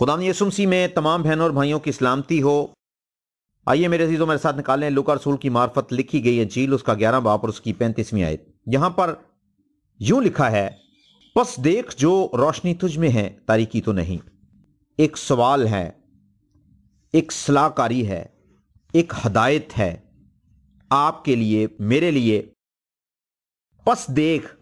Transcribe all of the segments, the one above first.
खुदा यीशु मसीह में तमाम बहनों और भाइयों की सलामती हो। आइए मेरे अजीजों, मेरे साथ निकालें लूका रसूल की मार्फत लिखी गई इंजील, उसका 11 बाब और उसकी 35वीं आयत। यहां पर यूं लिखा है, बस देख जो रोशनी तुझ में है तारीकी तो नहीं। एक सवाल है, एक सलाहकारी है, एक हदायत है आपके लिए, मेरे लिए। बस देख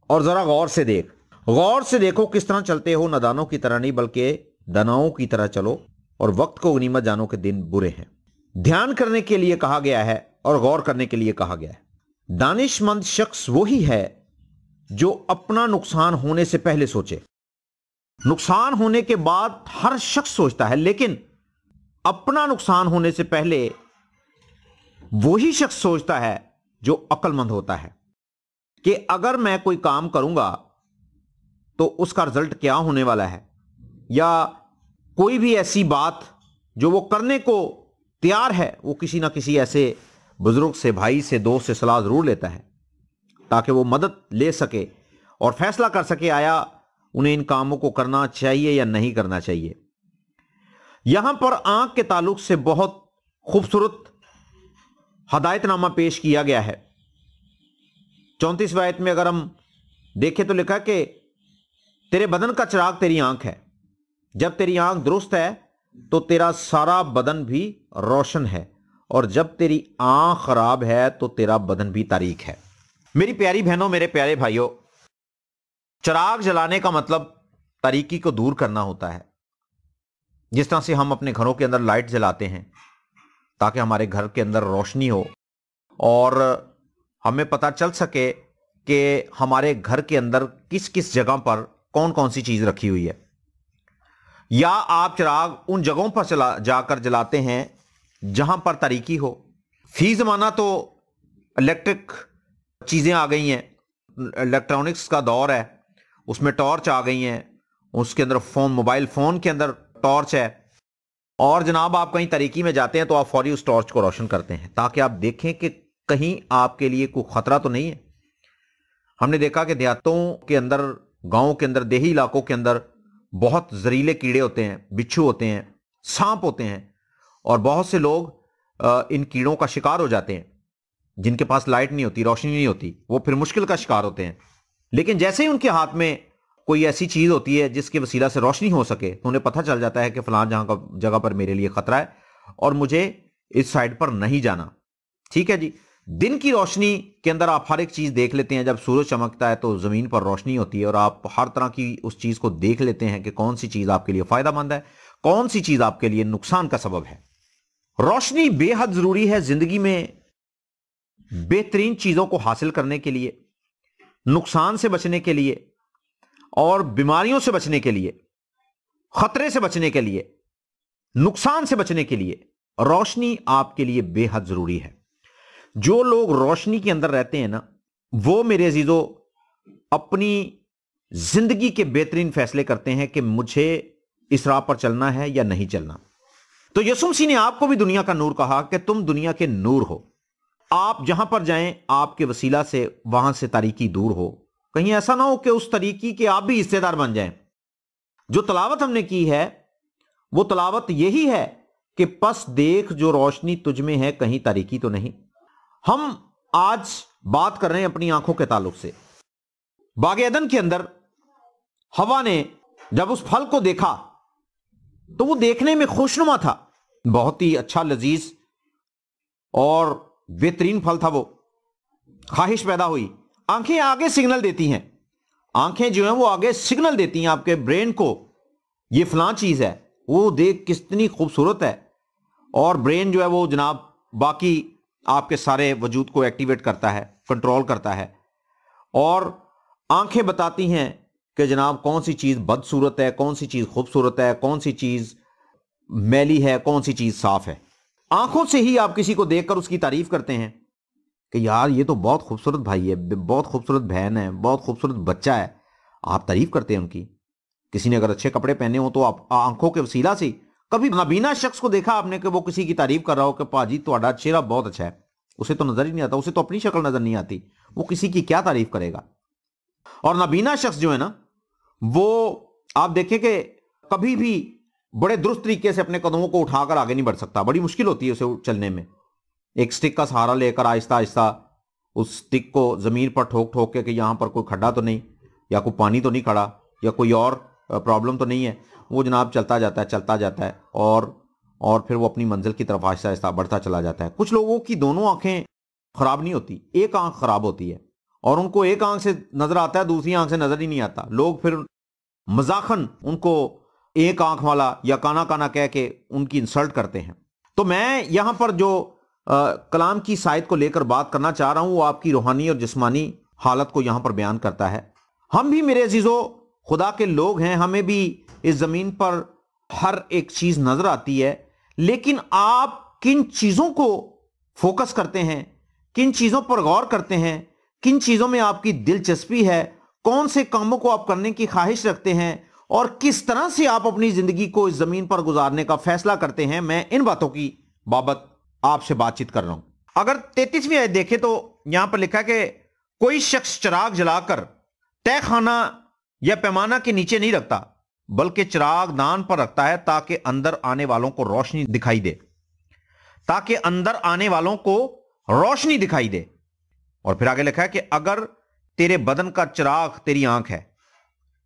और जरा गौर से देख, गौर से देखो किस तरह चलते हो। नादानों की तरह नहीं बल्कि दानाओं की तरह चलो, और वक्त को गनीमत जानो के दिन बुरे हैं। ध्यान करने के लिए कहा गया है और गौर करने के लिए कहा गया है। दानिशमंद शख्स वही है जो अपना नुकसान होने से पहले सोचे। नुकसान होने के बाद हर शख्स सोचता है, लेकिन अपना नुकसान होने से पहले वही शख्स सोचता है जो अक्लमंद होता है कि अगर मैं कोई काम करूंगा तो उसका रिजल्ट क्या होने वाला है, या कोई भी ऐसी बात जो वो करने को तैयार है, वो किसी ना किसी ऐसे बुजुर्ग से, भाई से, दोस्त से सलाह जरूर लेता है ताकि वो मदद ले सके और फैसला कर सके आया उन्हें इन कामों को करना चाहिए या नहीं करना चाहिए। यहां पर आंख के ताल्लुक से बहुत खूबसूरत हदायतनामा पेश किया गया है। 34वीं आयत में अगर हम देखें तो लिखा कि तेरे बदन का चिराग तेरी आंख है। जब तेरी आंख दुरुस्त है तो तेरा सारा बदन भी रोशन है, और जब तेरी आंख खराब है तो तेरा बदन भी तारीक है। मेरी प्यारी बहनों, मेरे प्यारे भाइयों, चिराग जलाने का मतलब तारीकी को दूर करना होता है। जिस तरह से हम अपने घरों के अंदर लाइट जलाते हैं ताकि हमारे घर के अंदर रोशनी हो और हमें पता चल सके कि हमारे घर के अंदर किस किस जगह पर कौन कौन सी चीज रखी हुई है। या आप चिराग उन जगहों पर जाकर जलाते हैं जहां पर तारीकी हो। फी जमाना तो इलेक्ट्रिक चीजें आ गई हैं, इलेक्ट्रॉनिक्स का दौर है, उसमें टॉर्च आ गई हैं, उसके अंदर फोन, मोबाइल फोन के अंदर टॉर्च है, और जनाब आप कहीं तारीकी में जाते हैं तो आप फौरी उस टॉर्च को रोशन करते हैं ताकि आप देखें कि कहीं आपके लिए कोई खतरा तो नहीं है। हमने देखा कि देहातों के अंदर, गांवों के अंदर, देही इलाकों के अंदर बहुत जहरीले कीड़े होते हैं, बिच्छू होते हैं, सांप होते हैं, और बहुत से लोग इन कीड़ों का शिकार हो जाते हैं। जिनके पास लाइट नहीं होती, रोशनी नहीं होती, वो फिर मुश्किल का शिकार होते हैं। लेकिन जैसे ही उनके हाथ में कोई ऐसी चीज होती है जिसके वसीला से रोशनी हो सके तो उन्हें पता चल जाता है कि फलां जगह पर मेरे लिए खतरा है और मुझे इस साइड पर नहीं जाना। ठीक है जी। दिन की रोशनी के अंदर आप हर एक चीज देख लेते हैं। जब सूरज चमकता है तो जमीन पर रोशनी होती है और आप हर तरह की उस चीज को देख लेते हैं कि कौन सी चीज आपके लिए फायदेमंद है, कौन सी चीज आपके लिए नुकसान का सबब है। रोशनी बेहद जरूरी है जिंदगी में बेहतरीन चीजों को हासिल करने के लिए, नुकसान से बचने के लिए, और बीमारियों से बचने के लिए, खतरे से बचने के लिए, नुकसान से बचने के लिए रोशनी आपके लिए बेहद जरूरी है। जो लोग रोशनी के अंदर रहते हैं ना, वो मेरे अजीजों अपनी जिंदगी के बेहतरीन फैसले करते हैं कि मुझे इस राह पर चलना है या नहीं चलना। तो यीशु मसीह ने आपको भी दुनिया का नूर कहा कि तुम दुनिया के नूर हो। आप जहां पर जाएं आपके वसीला से वहां से तारीकी दूर हो। कहीं ऐसा ना हो कि उस तारीकी के आप भी हिस्सेदार बन जाएं। जो तलावत हमने की है वो तलावत यही है कि बस देख जो रोशनी तुझ में है कहीं तारीकी तो नहीं। हम आज बात कर रहे हैं अपनी आंखों के ताल्लुक से। बाग एदन के अंदर हवा ने जब उस फल को देखा तो वो देखने में खुशनुमा था, बहुत ही अच्छा, लजीज और बेहतरीन फल था वो। ख्वाहिश पैदा हुई। आंखें आगे सिग्नल देती हैं, आंखें जो हैं वो आगे सिग्नल देती हैं आपके ब्रेन को, ये फलां चीज है, वो देख कितनी खूबसूरत है, और ब्रेन जो है वो जनाब बाकी आपके सारे वजूद को एक्टिवेट करता है, कंट्रोल करता है, और आंखें बताती हैं कि जनाब कौन सी चीज बदसूरत है, कौन सी चीज खूबसूरत है, कौन सी चीज मैली है, कौन सी चीज साफ है। आंखों से ही आप किसी को देखकर उसकी तारीफ करते हैं कि यार ये तो बहुत खूबसूरत भाई है, बहुत खूबसूरत बहन है, बहुत खूबसूरत बच्चा है। आप तारीफ करते हैं उनकी। किसी ने अगर अच्छे कपड़े पहने हो तो आप आंखों के वसीला से, कभी नाबीना शख्स को देखा आपने कि वो किसी की तारीफ कर रहा हो कि पाजी तुम्हारा चेहरा बहुत अच्छा है, उसे तो नजर ही नहीं आता, उसे तो अपनी शक्ल नजर नहीं आती, वो किसी की क्या तारीफ करेगा। और नाबीना शख्स जो है ना, वो आप देखें कि کبھی بھی بڑے درست طریقے سے اپنے قدموں کو اٹھا کر آگے نہیں بڑھ سکتا، بڑی مشکل ہوتی ہے اسے چلنے میں۔ ایک سٹک کا سہارا لے کر آہستہ آہستہ اس سٹک کو زمین پر ٹھوک ٹھوک کے کہ یہاں پر کوئی کھڈا تو نہیں، یا کوئی پانی تو نہیں کھڑا، یا کوئی اور پرابلم تو نہیں ہے، وہ جناب چلتا جاتا ہے اور پھر وہ اپنی منزل کی طرف آہستہ آہستہ بڑھتا چلا جاتا ہے۔ کچھ لوگوں کی دونوں آنکھیں خراب نہیں ہوتی، ایک آنکھ خراب ہوتی ہے، اور ان کو ایک آنکھ سے نظر آتا ہے، دوسری آنکھ سے نظر ہی نہیں آتا۔ لوگ پھر مزاحن ان کو ایک آنکھ والا یا کانا کانا کہہ کے ان کی انسلٹ کرتے ہیں۔ تو میں یہاں پر جو کلام کی سائد کو لے کر بات کرنا چاہ رہا ہوں وہ آپ کی روحانی اور جسمانی حالت کو یہاں پر بیان کرتا ہے۔ ہم بھی میرے عزیزو خدا کے لوگ ہیں، ہمیں بھی اس زمین پر ہر ایک چیز نظر آتی ہے، لیکن آپ کن چیزوں کو فوکس کرتے ہیں، کن چیزوں پر غور کرتے ہیں، کن چیزوں میں آپ کی دلچسپی ہے، کون سے کاموں کو آپ کرنے کی خواہش رکھتے ہیں، اور کس طرح سے آپ اپنی زندگی کو اس زمین پر گزارنے کا فیصلہ کرتے ہیں، میں ان باتوں کی بابت آپ سے بات چیت کر رہا ہوں۔ اگر 33ویں آیت دیکھیں تو یہاں پر لکھا ہے کہ کوئی شخص چراغ جلا کر تہ خانہ یا پیمانہ کے نیچے نہیں رکھتا، بلکہ چراغ دان پر رکھتا ہے تاکہ اندر آنے والوں کو روشنی دکھائی دے، تاکہ اندر آنے والوں کو روشنی دکھائی دے۔ اور پھر آگے لکھا ہے کہ اگر تیرے بدن کا چراغ تیری آنکھ ہے،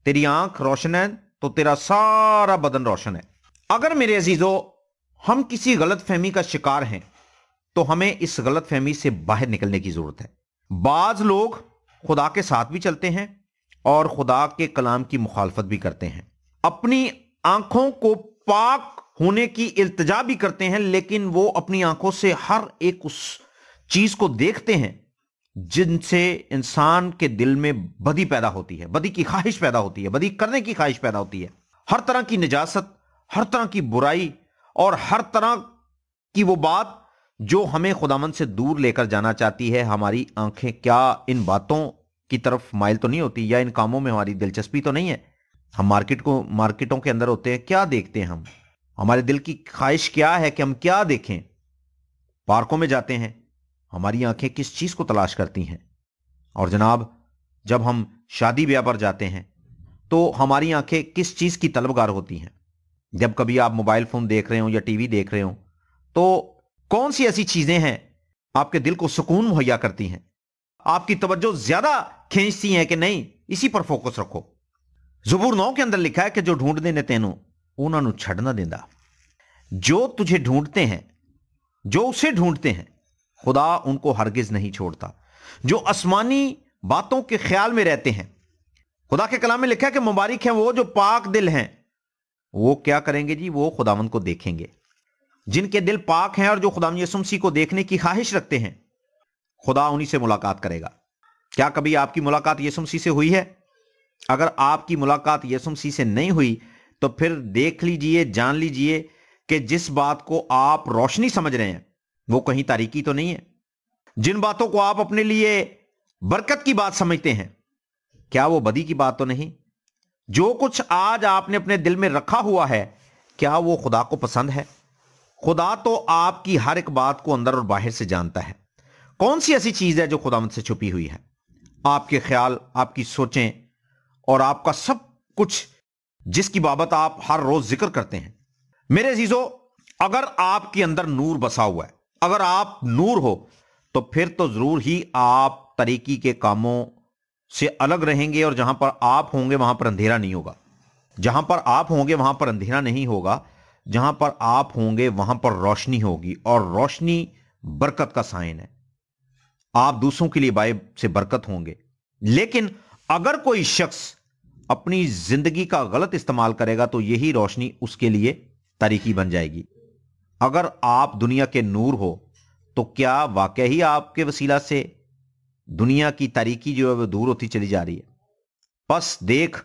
تیری آنکھ روشن ہے تو تیرا سارا بدن روشن ہے۔ اگر میرے عزیزو ہم کسی غلط فہمی کا شکار ہیں تو ہمیں اس غلط فہمی سے باہر نکلنے کی ضرورت ہے۔ بعض لوگ خدا کے ساتھ بھی چلتے ہیں اور خدا کے کلام کی مخالفت بھی کرتے ہیں، اپنی آنکھوں کو پاک ہونے کی التجا بھی کرتے ہیں، لیکن وہ اپنی آنکھوں سے ہر ایک اس چیز کو دیکھتے ہیں جن سے انسان کے دل میں بدی پیدا ہوتی ہے، بدی کی خواہش پیدا ہوتی ہے، بدی کرنے کی خواہش پیدا ہوتی ہے۔ ہر طرح کی نجاست، ہر طرح کی برائی اور ہر طرح کی وہ بات جو ہمیں خداوند سے دور لے کر جانا چاہتی ہے، ہماری آنکھیں کیا ان باتوں کی طرف مائل تو نہیں ہوتی، یا ان کاموں میں ہماری دلچسپی تو نہیں ہے؟ ہم مارکیٹوں کے اندر ہوتے ہیں، کیا دیکھتے ہیں ہمارے دل کی خواہش کیا ہے کہ ہم کیا دیکھیں؟ پارکوں میں جاتے ہیں، ہماری آنکھیں کس چیز کو تلاش کرتی ہیں؟ اور جناب جب ہم شادی بیاہ پر جاتے ہیں تو ہماری آنکھیں کس چیز کی طلبگار ہوتی ہیں؟ جب کبھی آپ موبائل فون دیکھ رہے ہوں یا ٹی وی دیکھ رہے ہوں تو کون سی ایسی چیزیں ہیں آپ کے دل کو سکون مہیا کرتی ہیں، آپ کی توجہ زیادہ کھینچتی ہیں کہ نہیں اسی پر فوکس رکھو؟ زبور 9 کے اندر لکھا ہے کہ جو ڈھونڈنے نے تینوں انہوں نے چھڑ نہ دیندا۔ جو تجھے ڈھونڈتے ہیں، جو اسے ڈھونڈتے ہیں، خدا ان کو ہرگز نہیں چھوڑتا۔ جو آسمانی باتوں کے خیال میں رہتے ہیں، خدا کے کلام میں لکھا ہے کہ مبارک ہیں وہ جو پاک دل ہیں، وہ کیا کریں گے جی؟ وہ خداوند کو دیکھیں گے۔ جن کے دل پاک ہیں اور جو خداوند یسوع مسیح کو دیکھنے کی خواہش رکھتے ہیں، خدا انہی سے ملاقات کرے گا۔ کیا کبھی آپ کی ملاقات یسوع مسیح سے ہوئی ہے؟ اگر آپ کی ملاقات یسوع مسیح سے نہیں ہوئی تو پھر دیکھ لیجئے، جان لیجئے کہ جس بات کو آپ روشنی سمجھ رہے ہیں وہ کہیں تاریکی تو نہیں ہے۔ جن باتوں کو آپ اپنے لیے برکت کی بات سمجھتے ہیں، کیا وہ بدی کی بات تو نہیں؟ جو کچھ آج آپ نے اپنے دل میں رکھا ہوا ہے، کیا وہ خدا کو پسند ہے؟ خدا تو آپ کی ہر ایک بات کو اندر اور باہر سے جانتا ہے۔ کون سی ایسی چیز ہے جو خداوند سے چھپی ہوئی ہے؟ آپ کے خیال، آپ کی سوچیں اور آپ کا سب کچھ جس کی بابت آپ ہر روز ذکر کرتے ہیں۔ میرے عزیزو، اگر آپ کے اندر نور بسا ہوا ہے، اگر آپ نور ہو تو پھر تو ضرور ہی آپ طریقی کے کاموں سے الگ رہیں گے، اور جہاں پر آپ ہوں گے وہاں پر اندھیرا نہیں ہوگا۔ جہاں پر آپ ہوں گے وہاں پر اندھیرا نہیں ہوگا، جہاں پر آپ ہوں گے وہاں پر روشنی ہوگی، اور روشنی برکت کا سائن ہے۔ آپ دوسروں کے لیے باعث سے برکت ہوں گے۔ لیکن اگر کوئی شخص اپنی زندگی کا غلط استعمال کرے گا تو یہی روشنی اس کے لیے تاریکی بن جائے گی۔ اگر آپ دنیا کے نور ہو تو کیا واقعی آپ کے وسیلہ سے دنیا کی تاریکی جو ہے وہ دور ہوتی چلی جا رہی ہے؟ پس دیکھ،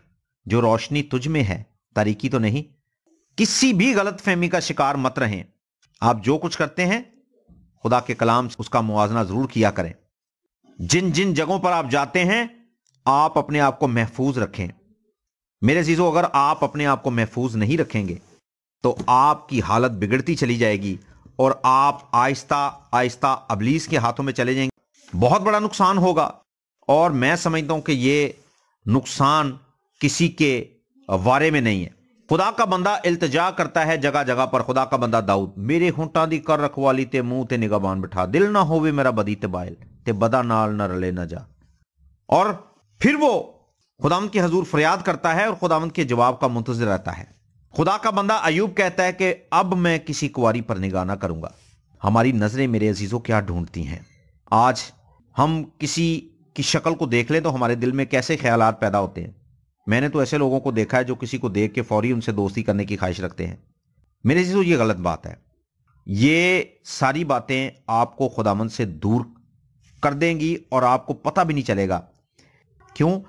جو روشنی تجھ میں ہے تاریکی تو نہیں۔ کسی بھی غلط فہمی کا شکار مت رہیں۔ آپ جو کچھ کرتے ہیں خدا کے کلام سے اس کا موازنہ ضرور کیا کریں۔ جن جن جگہوں پر آپ جاتے ہیں آپ اپنے آپ کو محفوظ رکھیں۔ میرے عزیزو، اگر آپ اپنے آپ کو محفوظ نہیں رکھیں گے تو آپ کی حالت بگڑتی چلی جائے گی اور آپ آہستہ آہستہ ابلیس کے ہاتھوں میں چلے جائیں گے۔ بہت بڑا نقصان ہوگا، اور میں سمجھتا ہوں کہ یہ نقصان کسی کے وارے میں نہیں ہے۔ खुदा का बंदा इल्तिजा करता है जगह जगह पर। खुदा का बंदा दाऊद, मेरे होंटां दी कर रखवाली ते मुंह ते निगाहबान बिठा, दिल ना होवे मेरा बदी ते बाइल, ते बदा नाल न रले न जा। और फिर वो खुदावंद के हजूर फरियाद करता है और खुदावंद के जवाब का मुंतजिर रहता है। खुदा का बंदा अयूब कहता है कि अब मैं किसी कुंवारी पर निगाह ना करूंगा। हमारी नजरें मेरे अजीजों क्या ढूंढती हैं। आज हम किसी की शक्ल को देख लें तो हमारे दिल में कैसे ख्यालात पैदा होते हैं। मैंने तो ऐसे लोगों को देखा है जो किसी को देख के फौरी उनसे दोस्ती करने की ख्वाहिश रखते हैं। मेरे अजीजों, ये गलत बात है। ये सारी बातें आपको खुदावंद से दूर कर देंगी और आपको पता भी नहीं चलेगा। क्यों?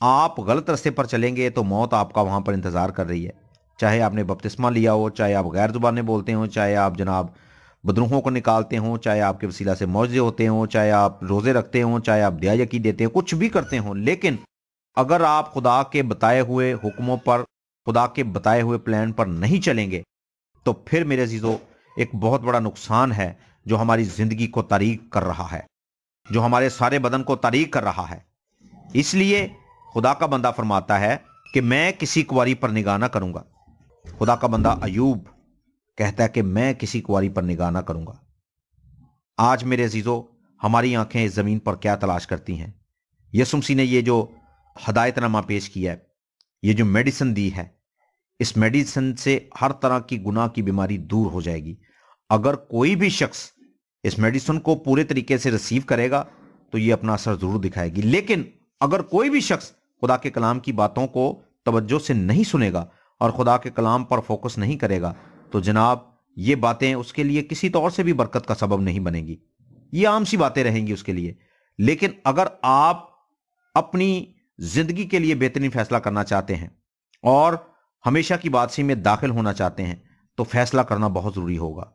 आप गलत रास्ते पर चलेंगे तो मौत आपका वहां पर इंतजार कर रही है। चाहे आपने बपतिस्मा लिया हो, चाहे आप गैर जुबानें बोलते हो, चाहे आप जनाब बदरूहों को निकालते हो, चाहे आपके वसीला से मौजे होते हो, चाहे आप रोजे रखते हो, चाहे आप दिया यकी देते हो, कुछ भी करते हो, लेकिन अगर आप खुदा के बताए हुए हुक्मों पर, खुदा के बताए हुए प्लान पर नहीं चलेंगे तो फिर मेरे अजीजों एक बहुत बड़ा नुकसान है जो हमारी जिंदगी को तारीक कर रहा है, जो हमारे सारे बदन को तारीक कर रहा है। इसलिए खुदा का बंदा फरमाता है कि मैं किसी कुंवारी पर निगाह ना करूंगा। खुदा का बंदा अयूब कहता है कि मैं किसी कुंवारी पर निगाह ना करूंगा। आज मेरे अजीजों, हमारी आंखें इस जमीन पर क्या तलाश करती हैं? यीशु मसीह ने ये जो हदायतनामा पेश किया है, ये जो मेडिसिन दी है, इस मेडिसिन से हर तरह की गुनाह की बीमारी दूर हो जाएगी। अगर कोई भी शख्स इस मेडिसिन को पूरे तरीके से रिसीव करेगा तो ये अपना असर जरूर दिखाएगी। लेकिन अगर कोई भी शख्स खुदा के कलाम की बातों को तवज्जो से नहीं सुनेगा और खुदा के कलाम पर फोकस नहीं करेगा तो जनाब ये बातें उसके लिए किसी तौर से भी बरकत का सबब नहीं बनेगी। ये आम सी बातें रहेंगी उसके लिए। लेकिन अगर आप अपनी जिंदगी के लिए बेहतरीन फैसला करना चाहते हैं और हमेशा की बादशाही में दाखिल होना चाहते हैं तो फैसला करना बहुत जरूरी होगा।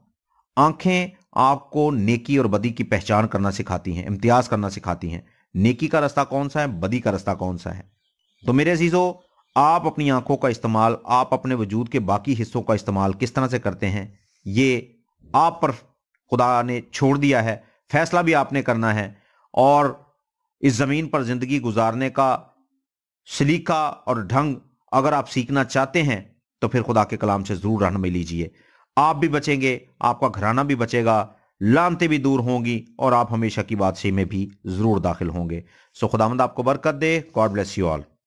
आंखें आपको नेकी और बदी की पहचान करना सिखाती हैं, इम्तियाज करना सिखाती हैं। नेकी का रास्ता कौन सा है, बदी का रास्ता कौन सा है। तो मेरे अजीजों, आप अपनी आंखों का इस्तेमाल, आप अपने वजूद के बाकी हिस्सों का इस्तेमाल किस तरह से करते हैं, ये आप पर खुदा ने छोड़ दिया है। फैसला भी आपने करना है और इस जमीन पर जिंदगी गुजारने का सलीका और ढंग अगर आप सीखना चाहते हैं तो फिर खुदा के कलाम से जरूर रहनुमाई लीजिए। आप भी बचेंगे, आपका घराना भी बचेगा, लानतें भी दूर होंगी और आप हमेशा की बादशाही में भी जरूर दाखिल होंगे। सो खुदावंद आपको बरकत दे। God bless you all.